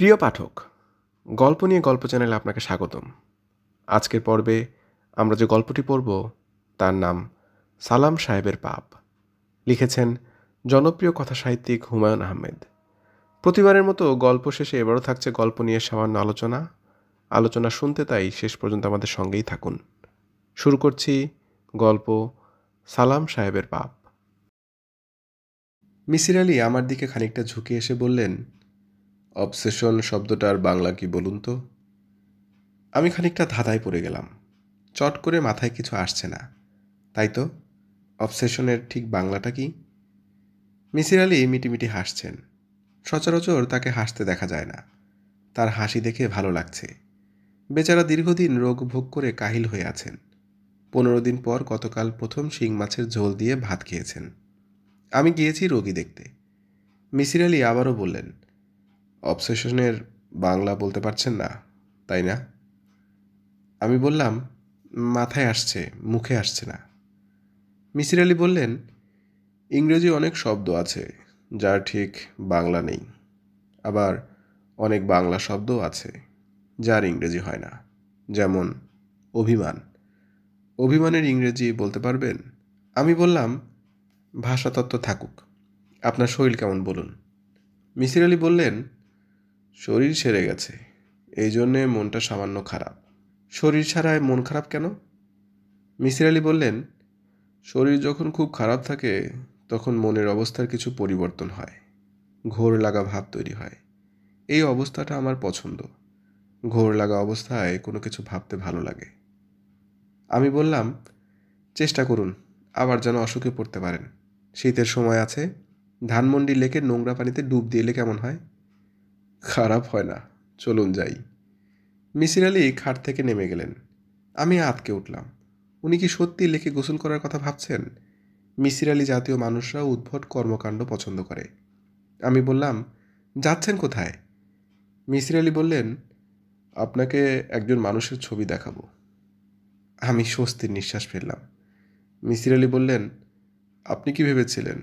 প্রিয় পাঠক, গল্প নিয়ে গল্প চ্যানেলে আপনাকে স্বাগতম। আজকের পর্বে আমরা যে গল্পটি পড়ব তার নাম সালাম সাহেবের পাপ। লিখেছেন জনপ্রিয় কথাসাহিত্যিক হুমায়ুন আহমেদ। প্রতিবারের মতো গল্প শেষে এবারও থাকছে গল্প নিয়ে সামান্য আলোচনা শুনতে, তাই শেষ পর্যন্ত আমাদের সঙ্গেই থাকুন। শুরু করছি গল্প সালাম সাহেবের পাপ। মিসির আলি আমার দিকে খানিকটা ঝুঁকে এসে বললেন, অবসেশন শব্দটার বাংলা কি বলুন তো? আমি খানিকটা ধাঁধায় পড়ে গেলাম। চট করে মাথায় কিছু আসছে না। তাই তো, অবসেশনের ঠিক বাংলাটা কি? মিসির আলি মিটিমিটি হাসছেন। সচরাচর তাকে হাসতে দেখা যায় না। তার হাসি দেখে ভালো লাগছে। বেচারা দীর্ঘদিন রোগ ভোগ করে কাহিল হয়ে আছেন। 15 দিন পর গতকাল প্রথম শিং মাছের ঝোল দিয়ে ভাত খেয়েছেন। আমি গিয়েছি রোগী দেখতে। মিসির আলি আবারও বললেন, অবসেশনের বাংলা বলতে পারছেন না, তাই না? আমি বললাম, মাথায় আসছে, মুখে আসছে না। মিসির আলি বললেন, ইংরেজি অনেক শব্দ আছে যার ঠিক বাংলা নেই, আবার অনেক বাংলা শব্দও আছে যার ইংরেজি হয় না। যেমন অভিমান। অভিমানের ইংরেজি বলতে পারবেন? আমি বললাম, ভাষাতত্ত্ব থাকুক, আপনার শরীর কেমন বলুন। মিসির আলি বললেন, শরীর সেরে গেছে, এই জন্যে মনটা সামান্য খারাপ। শরীর ছাড়ায় মন খারাপ কেন? মিসির আলি বললেন, শরীর যখন খুব খারাপ থাকে তখন মনের অবস্থার কিছু পরিবর্তন হয়, ঘোর লাগা ভাব তৈরি হয়। এই অবস্থাটা আমার পছন্দ। ঘোর লাগা অবস্থায় কোনো কিছু ভাবতে ভালো লাগে। আমি বললাম, চেষ্টা করুন আবার যেন অসুখে পড়তে পারেন। শীতের সময় আছে, ধানমন্ডি লেকের নোংরা পানিতে ডুব দিলে কেমন হয়? খারাপ হয় না, চলুন যাই। মিসির আলি খাট থেকে নেমে গেলেন। আমি আঁতকে উঠলাম। উনি কি সত্যি লেকে গোসল করার কথা ভাবছেন? মিসির আলি জাতীয় মানুষরা উদ্ভট কর্মকাণ্ড পছন্দ করে। আমি বললাম, যাচ্ছেন কোথায়? মিসির আলি বললেন, আপনাকে একজন মানুষের ছবি দেখাবো। আমি স্বস্তির নিঃশ্বাস ফেললাম। মিসির আলি বললেন, আপনি কি ভেবেছিলেন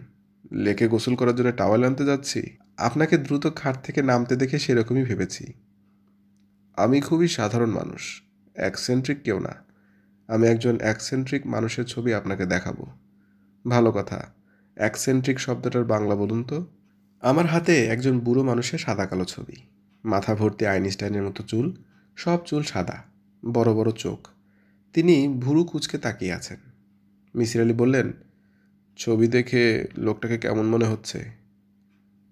লেকে গোসল করার জন্য টাওয়েল আনতে যাচ্ছি? আপনাকে দ্রুত খাট থেকে নামতে দেখে সেরকমই ভেবেছি। আমি খুবই সাধারণ মানুষ, অ্যাকসেন্ট্রিক কেউ না। আমি একজন অ্যাকসেন্ট্রিক মানুষের ছবি আপনাকে দেখাবো। ভালো কথা, অ্যাকসেন্ট্রিক শব্দটার বাংলা বলুন তো। আমার হাতে একজন বুড়ো মানুষের সাদা কালো ছবি। মাথা ভর্তি আইনস্টাইনের মতো চুল, সব চুল সাদা, বড় বড় চোখ। তিনি ভুরু কুঁচকে তাকিয়ে আছেন। মিসির আলি বললেন, ছবি দেখে লোকটাকে কেমন মনে হচ্ছে?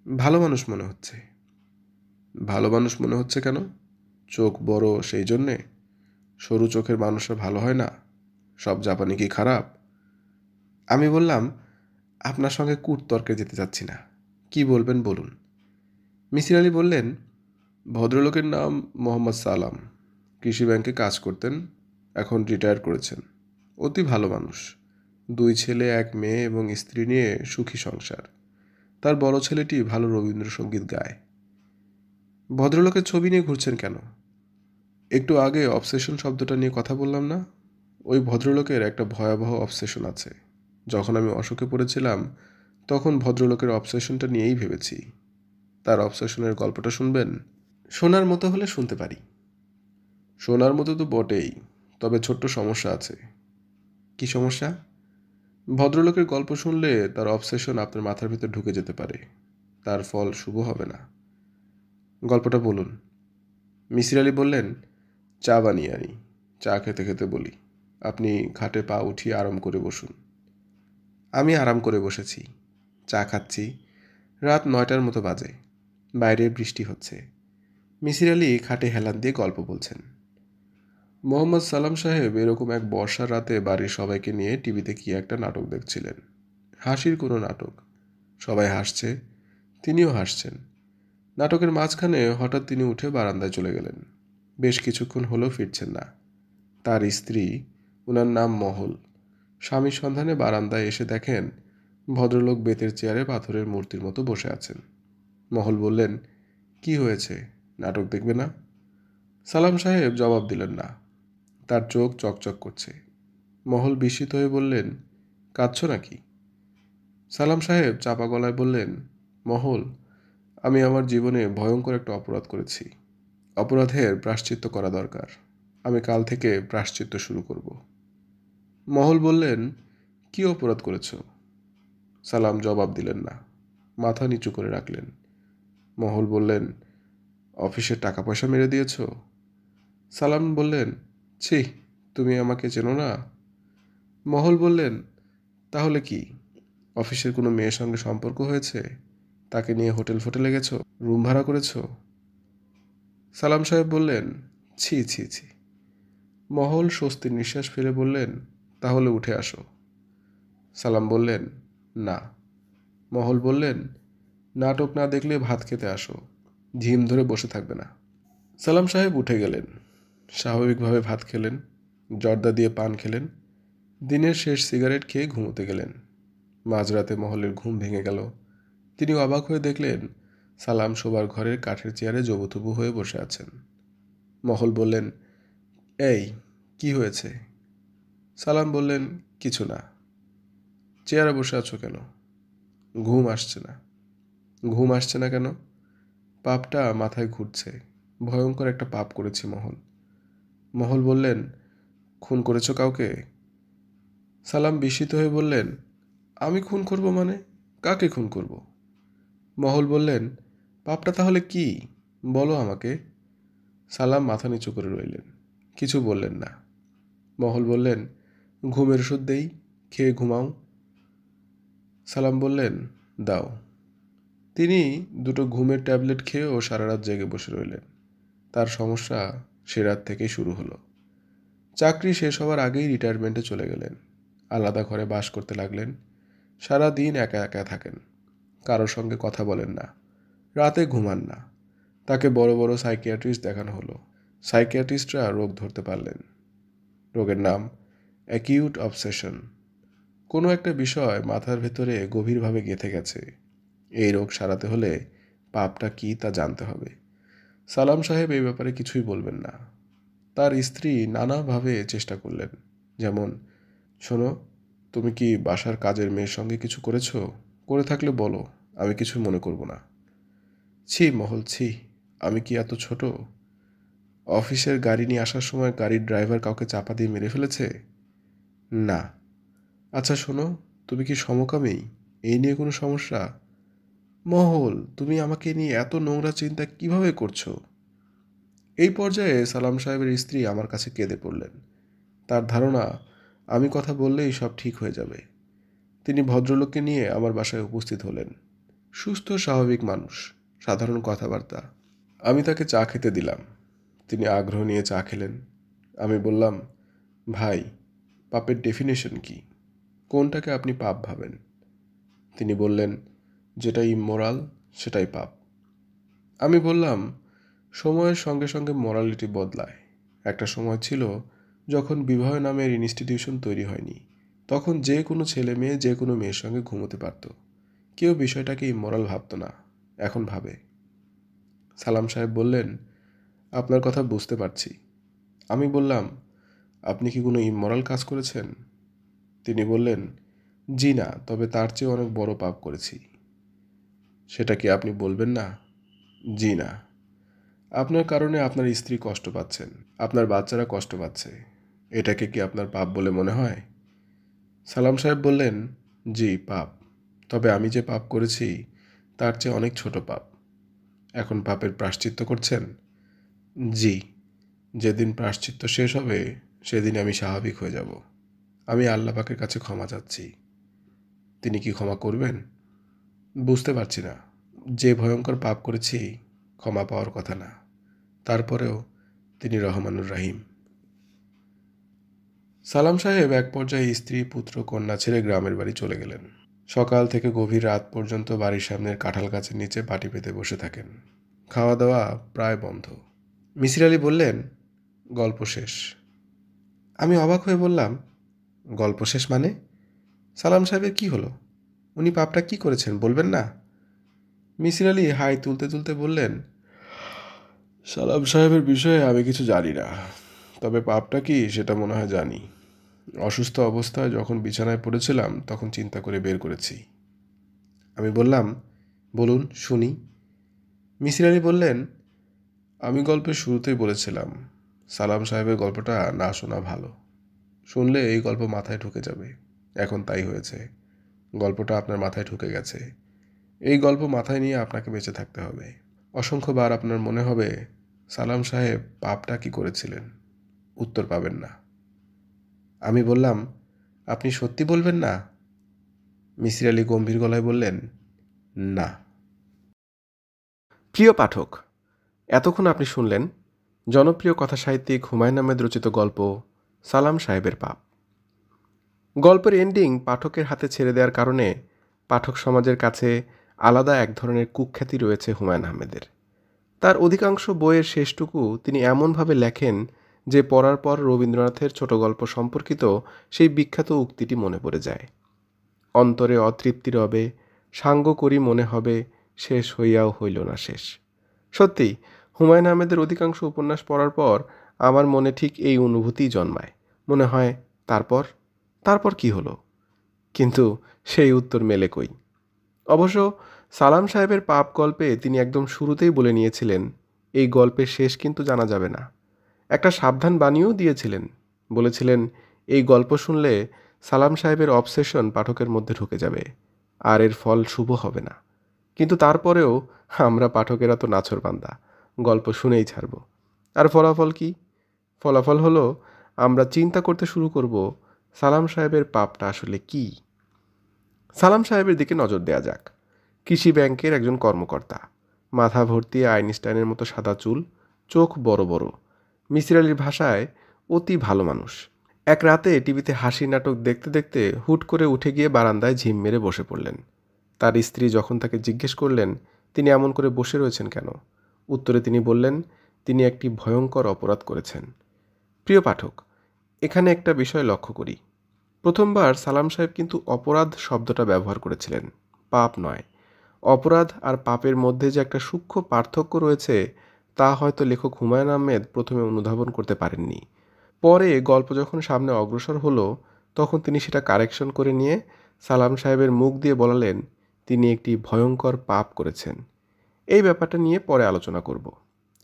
ভালো মানুষ মনে হচ্ছে। ভালো মানুষ মনে হচ্ছে কেন? চোখ বড় সেই জন্যে? সরু চোখের মানুষরা ভালো হয় না? সব জাপানি কি খারাপ? আমি বললাম, আপনার সঙ্গে কূটতর্কে যেতে চাচ্ছি না, কি বলবেন বলুন। মিসির আলি বললেন, ভদ্রলোকের নাম মোহাম্মদ সালাম। কৃষি ব্যাংকে কাজ করতেন, এখন রিটায়ার করেছেন। অতি ভালো মানুষ। 2 ছেলে 1 মেয়ে এবং স্ত্রী নিয়ে সুখী সংসার। তার বড় ছেলেটি ভালো রবীন্দ্রসঙ্গীত গায়। ভদ্রলোকের ছবি নিয়ে ঘুরছেন কেন? একটু আগে অবসেশন শব্দটা নিয়ে কথা বললাম না? ওই ভদ্রলোকের একটা ভয়াবহ অবসেশন আছে। যখন আমি অসুখে পড়েছিলাম তখন ভদ্রলোকের অবসেশনটা নিয়েই ভেবেছি। তার অবসেশনের গল্পটা শুনবেন? শোনার মতো হলে শুনতে পারি। শোনার মতো তো বটেই, তবে ছোট্ট সমস্যা আছে। কি সমস্যা? ভদ্রলোকের গল্প শুনলে তার অবসেশন আপনার মাথার ভিতর ঢুকে যেতে পারে। তার ফল শুভ হবে না। গল্পটা বলুন। মিসির আলি বললেন, চা বানিয়ে আনি, চা খেতে খেতে বলি। আপনি খাটে পা উঠিয়ে আরাম করে বসুন। আমি আরাম করে বসেছি, চা খাচ্ছি। রাত 9টার মতো বাজে। বাইরে বৃষ্টি হচ্ছে। মিসির আলি খাটে হেলান দিয়ে গল্প বলছেন। মোহাম্মদ সালাম সাহেব এরকম এক বর্ষার রাতে বাড়ির সবাইকে নিয়ে টিভিতে কি একটা নাটক দেখছিলেন। হাসির কোনো নাটক। সবাই হাসছে, তিনিও হাসছেন। নাটকের মাঝখানে হঠাৎ তিনি উঠে বারান্দায় চলে গেলেন। বেশ কিছুক্ষণ হলেও ফিরছেন না। তার স্ত্রী, ওনার নাম মহল, স্বামীর সন্ধানে বারান্দায় এসে দেখেন ভদ্রলোক বেতের চেয়ারে পাথরের মূর্তির মতো বসে আছেন। মহল বললেন, কি হয়েছে, নাটক দেখবে না? সালাম সাহেব জবাব দিলেন না। তার চোখ চকচক করছে। মহল বিস্মিত হয়ে বললেন, কাঁদছ নাকি? সালাম সাহেব চাপা গলায় বললেন, মহল, আমি আমার জীবনে ভয়ঙ্কর একটা অপরাধ করেছি। অপরাধের প্রায়শ্চিত্ত করা দরকার। আমি কাল থেকে প্রায়শ্চিত্ত শুরু করব। মহল বললেন, কি অপরাধ করেছ? সালাম জবাব দিলেন না, মাথা নিচু করে রাখলেন। মহল বললেন, অফিসের টাকা পয়সা মেরে দিয়েছ? সালাম বললেন, ছি, তুমি আমাকে চেনো না? মহল বললেন, তাহলে কি? অফিসের কোনো মেয়ের সঙ্গে সম্পর্ক হয়েছে? তাকে নিয়ে হোটেল ফোটেলে গেছ? রুম ভাড়া করেছ? সালাম সাহেব বললেন, ছি ছি ছি। মহল স্বস্তির নিঃশ্বাস ফেলে বললেন, তাহলে উঠে আসো। সালাম বললেন, না। মহল বললেন, নাটক না দেখলে ভাত খেতে আসো, ঝিম ধরে বসে থাকবে না। সালাম সাহেব উঠে গেলেন। স্বাভাবিকভাবে ভাত খেলেন, জর্দা দিয়ে পান খেলেন, দিনের শেষ সিগারেট খেয়ে ঘুমোতে গেলেন। মাঝরাতে মহলের ঘুম ভেঙে গেল। তিনি অবাক হয়ে দেখলেন, সালাম শোবার ঘরের কাঠের চেয়ারে জবুথবু হয়ে বসে আছেন। মহল বললেন, এই, কি হয়েছে? সালাম বললেন, কিছু না। চেয়ারে বসে আছো কেন? ঘুম আসছে না। ঘুম আসছে না কেন? পাপটা মাথায় ঘুরছে। ভয়ঙ্কর একটা পাপ করেছি মহল। মহল বললেন, খুন করেছ কাউকে? সালাম বিস্মিত হয়ে বললেন, আমি খুন করব মানে? কাকে খুন করব? মহল বললেন, পাপটা তাহলে কি? বলো আমাকে। সালাম মাথা নিচু করে রইলেন, কিছু বললেন না। মহল বললেন, ঘুমের ওষুধ দেই, খেয়ে ঘুমাও। সালাম বললেন, দাও। তিনি দুটো ঘুমের ট্যাবলেট খেয়েও সারা রাত জেগে বসে রইলেন। তার সমস্যা সে রাত থেকেই শুরু হলো। চাকরি শেষ হওয়ার আগেই রিটায়ারমেন্টে চলে গেলেন। আলাদা ঘরে বাস করতে লাগলেন। সারা দিন একা একা থাকেন, কারোর সঙ্গে কথা বলেন না, রাতে ঘুমান না। তাকে বড় বড় সাইকিয়াট্রিস্ট দেখানো হলো। সাইকিয়াট্রিস্টরা রোগ ধরতে পারলেন। রোগের নাম অ্যাকিউট অবসেশন। কোনো একটা বিষয় মাথার ভেতরে গভীরভাবে গেঁথে গেছে। এই রোগ সারাতে হলে পাপটা কি তা জানতে হবে। সালাম সাহেব এই ব্যাপারে কিছুই বলবেন না। তার স্ত্রী নানাভাবে চেষ্টা করলেন, যেমন, শোনো, তুমি কি বাসার কাজের মেয়ের সঙ্গে কিছু করেছো? করে থাকলে বলো, আমি কিছু মনে করব না। ছি মহল, ছি, আমি কি এত ছোট? অফিসের গাড়ি নিয়ে আসার সময় গাড়ির ড্রাইভার কাউকে চাপা দিয়ে মেরে ফেলেছে? না। আচ্ছা শোনো, তুমি কি সমকামী? এই নিয়ে কোনো সমস্যা? মহল, তুমি আমাকে নিয়ে এত নোংরা চিন্তা কিভাবে করছো? এই পর্যায়ে সালাম সাহেবের স্ত্রী আমার কাছে কেঁদে পড়লেন। তার ধারণা, আমি কথা বললেই সব ঠিক হয়ে যাবে। তিনি ভদ্রলোককে নিয়ে আমার বাসায় উপস্থিত হলেন। সুস্থ স্বাভাবিক মানুষ, সাধারণ কথাবার্তা। আমি তাকে চা খেতে দিলাম। তিনি আগ্রহ নিয়ে চা খেলেন। আমি বললাম, ভাই, পাপের ডেফিনেশন কি? কোনটাকে আপনি পাপ ভাবেন? তিনি বললেন, যেটা ইমোরাল সেটাই পাপ। আমি বললাম, সময়ের সঙ্গে সঙ্গে মোরালিটি বদলায়। একটা সময় ছিল যখন বিবাহ নামের ইনস্টিটিউশন তৈরি হয়নি। তখন যে কোনো ছেলে মেয়ে যে কোনো মেয়ের সঙ্গে ঘুমোতে পারত। কেউ বিষয়টাকে ইমোরাল ভাবত না, এখন ভাবে। সালাম সাহেব বললেন, আপনার কথা বুঝতে পারছি। আমি বললাম, আপনি কি কোনো ইমোরাল কাজ করেছেন? তিনি বললেন, জি না, তবে তার চেয়ে অনেক বড় পাপ করেছি। সেটা কি আপনি বলবেন না? জি না। আপনার কারণে আপনার স্ত্রী কষ্ট পাচ্ছেন, আপনার বাচ্চারা কষ্ট পাচ্ছে। এটাকে কি আপনার পাপ বলে মনে হয়? সালাম সাহেব বললেন, জি পাপ, তবে আমি যে পাপ করেছি তার চেয়ে অনেক ছোট পাপ। এখন পাপের প্রায়শ্চিত্ত করছেন? জি। যেদিন প্রায়শ্চিত্ত শেষ হবে সেদিন আমি স্বাভাবিক হয়ে যাব। আমি আল্লাহ পাকের কাছে ক্ষমা চাচ্ছি। তিনি কি ক্ষমা করবেন? বুঝতে পারছি না। যে ভয়ঙ্কর পাপ করেছি ক্ষমা পাওয়ার কথা না, তারপরেও তিনি রহমানুর রাহিম। সালাম সাহেব এক পর্যায়ে স্ত্রী পুত্র কন্যা ছেড়ে গ্রামের বাড়ি চলে গেলেন। সকাল থেকে গভীর রাত পর্যন্ত বাড়ির সামনের কাঁঠাল গাছের নিচে পাটি পেতে বসে থাকেন। খাওয়া দাওয়া প্রায় বন্ধ। মিসির আলি বললেন, গল্প শেষ। আমি অবাক হয়ে বললাম, গল্প শেষ মানে? সালাম সাহেবের কি হলো? উনি পাপটা কি করেছেন বলবেন না? মিসির আলি হাই তুলতে তুলতে বললেন, সালাম সাহেবের বিষয়ে আমি কিছু জানি না, তবে পাপটা কি সেটা মনে হয় জানি। অসুস্থ অবস্থায় যখন বিছানায় পড়েছিলাম তখন চিন্তা করে বের করেছি। আমি বললাম, বলুন শুনি। মিসির আলি বললেন, আমি গল্পের শুরুতেই বলেছিলাম সালাম সাহেবের গল্পটা না শোনা ভালো। শুনলে এই গল্প মাথায় ঢুকে যাবে। এখন তাই হয়েছে। গল্পটা আপনার মাথায় ঢুকে গেছে। এই গল্প মাথায় নিয়ে আপনাকে বেঁচে থাকতে হবে। অসংখ্যবার আপনার মনে হবে সালাম সাহেব পাপটা কি করেছিলেন। উত্তর পাবেন না। আমি বললাম, আপনি সত্যি বলবেন না? মিসির আলি গম্ভীর গলায় বললেন, না। প্রিয় পাঠক, এতক্ষণ আপনি শুনলেন জনপ্রিয় কথাসাহিত্যিক হুমায়ুন আহমেদ রচিত গল্প সালাম সাহেবের পাপ। গল্পের এন্ডিং পাঠকের হাতে ছেড়ে দেওয়ার কারণে পাঠক সমাজের কাছে আলাদা এক ধরনের কুখ্যাতি রয়েছে হুমায়ুন আহমেদের। তার অধিকাংশ বইয়ের শেষটুকু তিনি এমনভাবে লেখেন যে পড়ার পর রবীন্দ্রনাথের ছোট গল্প সম্পর্কিত সেই বিখ্যাত উক্তিটি মনে পড়ে যায়। অন্তরে অতৃপ্তি রবে, সাঙ্গ করি মনে হবে, শেষ হইয়াও হইল না শেষ। সত্যি হুমায়ুন আহমেদের অধিকাংশ উপন্যাস পড়ার পর আমার মনে ঠিক এই অনুভূতিই জন্মায়। মনে হয় তারপর তারপর কি হলো? কিন্তু সেই উত্তর মেলে কই। অবশ্য সালাম সাহেবের পাপ গল্পে তিনি একদম শুরুতেই বলে নিয়েছিলেন এই গল্পের শেষ কিন্তু জানা যাবে না। একটা সাবধান বাণীও দিয়েছিলেন। বলেছিলেন এই গল্প শুনলে সালাম সাহেবের অবসেশন পাঠকের মধ্যে ঢুকে যাবে আর এর ফল শুভ হবে না। কিন্তু তারপরেও আমরা পাঠকেরা তো নাছোড়বান্দা, গল্প শুনেই ছাড়ব। আর ফলাফল কি? ফলাফল হলো আমরা চিন্তা করতে শুরু করব সালাম সাহেবের পাপটা আসলে কি। সালাম সাহেবের দিকে নজর দেয়া যাক। কৃষি ব্যাংকের একজন কর্মকর্তা, মাথা ভর্তি আইনস্টাইনের মতো সাদা চুল, চোখ বড় বড়, মিসির আলির ভাষায় অতি ভালো মানুষ। এক রাতে টিভিতে হাসির নাটক দেখতে দেখতে হুট করে উঠে গিয়ে বারান্দায় ঝিম মেরে বসে পড়লেন। তার স্ত্রী যখন তাকে জিজ্ঞেস করলেন তিনি এমন করে বসে রয়েছেন কেন, উত্তরে তিনি বললেন তিনি একটি ভয়ঙ্কর অপরাধ করেছেন। প্রিয় পাঠক, এখানে একটা বিষয় লক্ষ্য করি। প্রথমবার সালাম সাহেব কিন্তু অপরাধ শব্দটা ব্যবহার করেছিলেন, পাপ নয়। অপরাধ আর পাপের মধ্যে যে একটা সূক্ষ্ম পার্থক্য রয়েছে তা হয়তো লেখক হুমায়ুন আহমেদ প্রথমে অনুধাবন করতে পারেননি। পরে গল্প যখন সামনে অগ্রসর হলো তখন তিনি সেটা কারেকশন করে নিয়ে সালাম সাহেবের মুখ দিয়ে বলালেন তিনি একটি ভয়ঙ্কর পাপ করেছেন। এই ব্যাপারটা নিয়ে পরে আলোচনা করব।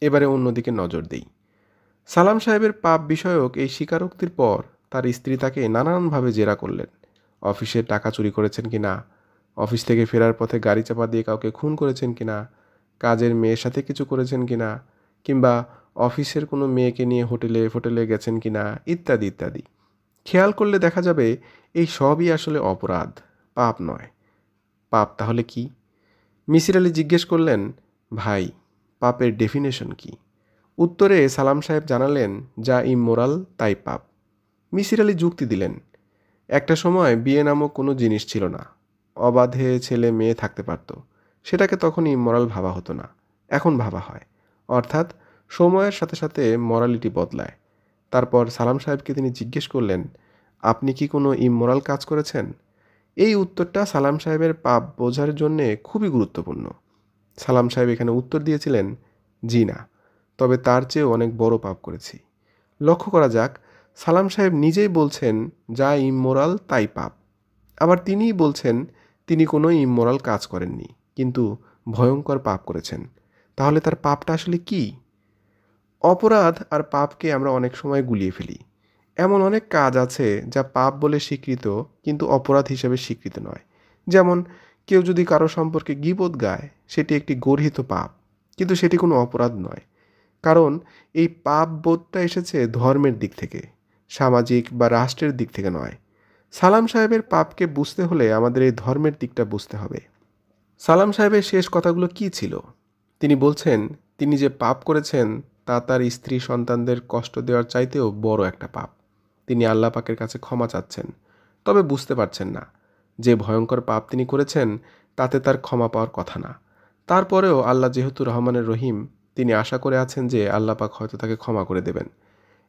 এবারে অন্যদিকে নজর দেই। সালাম সাহেবের পাপ বিষয়ক এই স্বীকারোক্তির পর তার স্ত্রী তাকে নানানভাবে জেরা করলেন। অফিসের টাকা চুরি করেছেন কিনা, অফিস থেকে ফেরার পথে গাড়ি চাপা দিয়ে কাউকে খুন করেছেন কিনা, কাজের মেয়ের সাথে কিছু করেছেন কিনা, কিংবা অফিসের কোনো মেয়েকে নিয়ে হোটেলে গেছেন কিনা, ইত্যাদি ইত্যাদি। খেয়াল করলে দেখা যাবে এই সবই আসলে অপরাধ, পাপ নয়। পাপ তাহলে কি? মিসির আলি জিজ্ঞেস করলেন, ভাই পাপের ডেফিনেশন কি? উত্তরে সালাম সাহেব জানালেন যা ইমোরাল তাই পাপ। মিসির আলি যুক্তি দিলেন, একটা সময় বিয়ে নামক কোনো জিনিস ছিল না, অবাধে ছেলে মেয়ে থাকতে পারত, সেটাকে তখন ইমোরাল ভাবা হতো না, এখন ভাবা হয়। অর্থাৎ সময়ের সাথে সাথে মরালিটি বদলায়। তারপর সালাম সাহেবকে তিনি জিজ্ঞেস করলেন, আপনি কি কোনো ইমোরাল কাজ করেছেন? এই উত্তরটা সালাম সাহেবের পাপ বোঝার জন্যে খুবই গুরুত্বপূর্ণ। সালাম সাহেব এখানে উত্তর দিয়েছিলেন, জি না, তবে তার চেয়েও অনেক বড় পাপ করেছি। লক্ষ্য করা যাক, সালাম সাহেব নিজেই বলছেন যা ইমোরাল তাই পাপ। আবার তিনিই বলছেন তিনি কোনো ইমোরাল কাজ করেননি, কিন্তু ভয়ঙ্কর পাপ করেছেন। তাহলে তার পাপটা আসলে কি? অপরাধ আর পাপকে আমরা অনেক সময় গুলিয়ে ফেলি। এমন অনেক কাজ আছে যা পাপ বলে স্বীকৃত কিন্তু অপরাধ হিসেবে স্বীকৃত নয়। যেমন কেউ যদি কারো সম্পর্কে গীবত গায় সেটি একটি গর্হিত পাপ, কিন্তু সেটি কোনো অপরাধ নয়। কারণ এই পাপ বোধটা এসেছে ধর্মের দিক থেকে, সামাজিক বা রাষ্ট্রের দিক থেকে নয়। সালাম সাহেবের পাপকে বুঝতে হলে আমাদের এই ধর্মের দিকটা বুঝতে হবে। সালাম সাহেবের শেষ কথাগুলো কি ছিল? তিনি বলছেন তিনি যে পাপ করেছেন তা তার স্ত্রী সন্তানদের কষ্ট দেওয়ার চাইতেও বড় একটা পাপ। তিনি আল্লাহ পাকের কাছে ক্ষমা চাচ্ছেন, তবে বুঝতে পারছেন না যে ভয়ঙ্কর পাপ তিনি করেছেন তাতে তার ক্ষমা পাওয়ার কথা না। তারপরেও আল্লাহ যেহেতু রহমানের রহিম, তিনি আশা করে আছেন যে আল্লাহ পাক হয়তো তাকে ক্ষমা করে দেবেন।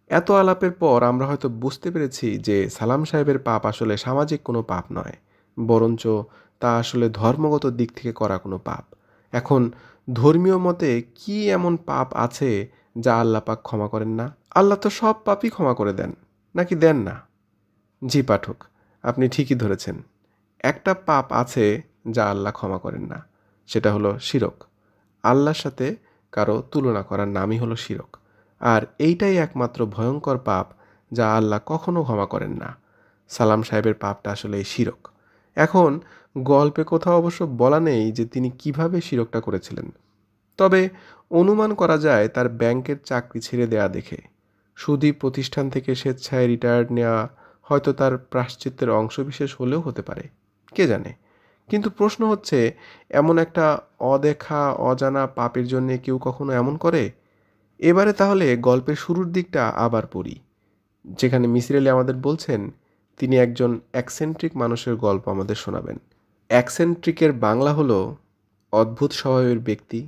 এত আলাপের পর আমরা হয়তো বুঝতে পেরেছি যে সালাম সাহেবের পাপ আসলে সামাজিক কোনো পাপ নয়, বরঞ্চ তা আসলে ধর্মগত দিক থেকে করা কোনো পাপ। এখন ধর্মীয় মতে কি এমন পাপ আছে যা আল্লাহ পাক ক্ষমা করেন না? আল্লাহ তো সব পাপই ক্ষমা করে দেন, নাকি দেন না? জি পাঠক, আপনি ঠিকই ধরেছেন। একটা পাপ আছে যা আল্লাহ ক্ষমা করেন না, সেটা হলো শিরক। আল্লাহর সাথে কারো তুলনা করার নামই হলো শিরক। আর এইটাই একমাত্র ভয়ঙ্কর পাপ যা আল্লাহ কখনো ক্ষমা করেন না। সালাম সাহেবের পাপটা আসলে এই শিরক। এখন গল্পে কোথাও অবশ্য বলা নেই যে তিনি কিভাবে শিরকটা করেছিলেন, তবে অনুমান করা যায় তার ব্যাংকের চাকরি ছেড়ে দেয়া দেখে। সুদী প্রতিষ্ঠান থেকে স্বেচ্ছায় রিটায়ার্ড নেওয়া হয়তো তার প্রায়শ্চিত্তের অংশবিশেষ হলেও হতে পারে, কে জানে। কিন্তু প্রশ্ন হচ্ছে, এমন একটা অদেখা অজানা পাপের জন্য কেউ কখনো এমন করে? এবারে তাহলে গল্পের শুরুর দিকটা আবার পড়ি, যেখানে মিসির আলি আমাদের বলছেন তিনি একজন অ্যাকসেন্ট্রিক মানুষের গল্প আমাদের শোনাবেন। অ্যাকসেন্ট্রিকের বাংলা হলো অদ্ভুত স্বভাবের ব্যক্তি,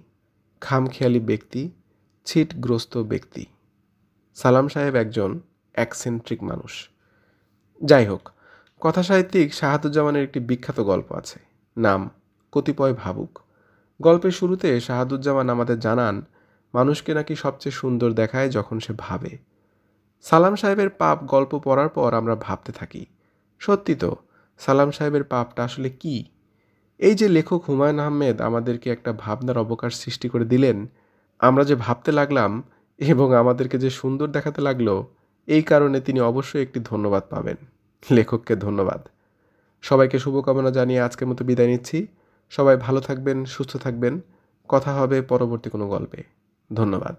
খামখেয়ালি ব্যক্তি, ছিটগ্রস্ত ব্যক্তি। সালাম সাহেব একজন অ্যাকসেন্ট্রিক মানুষ। যাই হোক, কথাসাহিত্যিক শাহাদুজ্জামানের একটি বিখ্যাত গল্প আছে, নাম কতিপয় ভাবুক। গল্পের শুরুতে শাহাদুজ্জামান আমাদের জানান মানুষকে নাকি সবচেয়ে সুন্দর দেখায় যখন সে ভাবে। সালাম সাহেবের পাপ গল্প পড়ার পর আমরা ভাবতে থাকি, সত্যি তো, সালাম সাহেবের পাপটা আসলে কি? এই যে লেখক হুমায়ুন আহমেদ আমাদেরকে একটা ভাবনার অবকাশ সৃষ্টি করে দিলেন, আমরা যে ভাবতে লাগলাম এবং আমাদেরকে যে সুন্দর দেখাতে লাগলো, এই কারণে তিনি অবশ্যই একটি ধন্যবাদ পাবেন। লেখককে ধন্যবাদ। সবাইকে শুভকামনা জানিয়ে আজকের মতো বিদায় নিচ্ছি। সবাই ভালো থাকবেন, সুস্থ থাকবেন। কথা হবে পরবর্তী কোনো গল্পে। ধন্যবাদ।